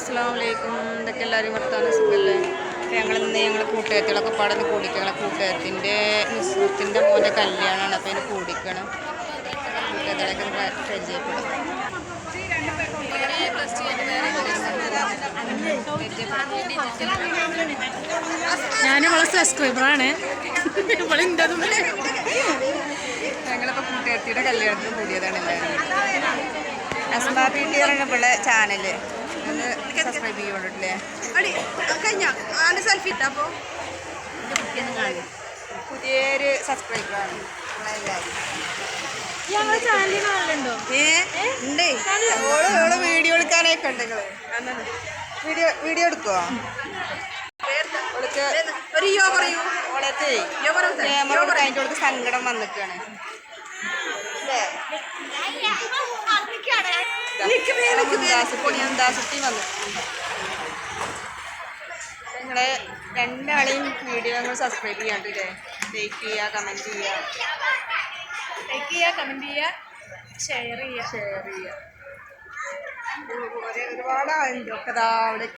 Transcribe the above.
അസ്സലാമലൈക്കും. എന്തൊക്കെ എല്ലാവരും വർത്താനം സുഖമല്ലേ? ഞങ്ങൾ കൂട്ടുകാരികളൊക്കെ പാടുന്ന കൂടിക്കുക. ഞങ്ങളെ കൂട്ടുകാരത്തിൻ്റെ നുസ്രത്തിൻ്റെ മോൻ്റെ കല്യാണമാണ്. അപ്പോൾ അതിന് കൂടിക്കണം. കൂട്ടുകാരികളൊക്കെ പരിചയപ്പെടും. ഞാനിവളെ സബ്സ്ക്രൈബറാണ്. ഞങ്ങളിപ്പോൾ കൂട്ടുകാരത്തിയുടെ കല്യാണത്തിന് കൂടിയതാണ് എല്ലാവരും. അസ്മാ പീട്ടി പറയുന്ന ഇവിടെ ചാനല് ഒന്ന് സബ്സ്ക്രൈബ് ചെയ്യോണ്ടില്ലേ? സെൽഫി ഇട്ടപ്പോൾ പുതിയൊരു സബ്സ്ക്രൈബറാണ് നമ്മളെല്ലാവരും. ഞങ്ങളെ ചാനലിൽ കാണലുണ്ടോ? ഉണ്ടേ. ഓള് വീഡിയോ എടുക്കാനൊക്കെ ഉണ്ട്. നിങ്ങൾ വീഡിയോ എടുക്കുവോ? ഓളത്തെ ക്യാമറ കഴിഞ്ഞ കൊടുത്ത് സങ്കടം വന്നിട്ടാണ്. മുന്താസത്തി വന്നു. നിങ്ങളെ രണ്ടാളെയും വീഡിയോ ഞങ്ങൾ സബ്സ്ക്രൈബ് ചെയ്യാണ്ടില്ലേ? ലൈക്ക് ചെയ്യുക, കമൻറ്റ് ചെയ്യുക, ഷെയർ ചെയ്യുക. ഒരുപാട് ആളുണ്ട്. ഒക്കെ അവിടെ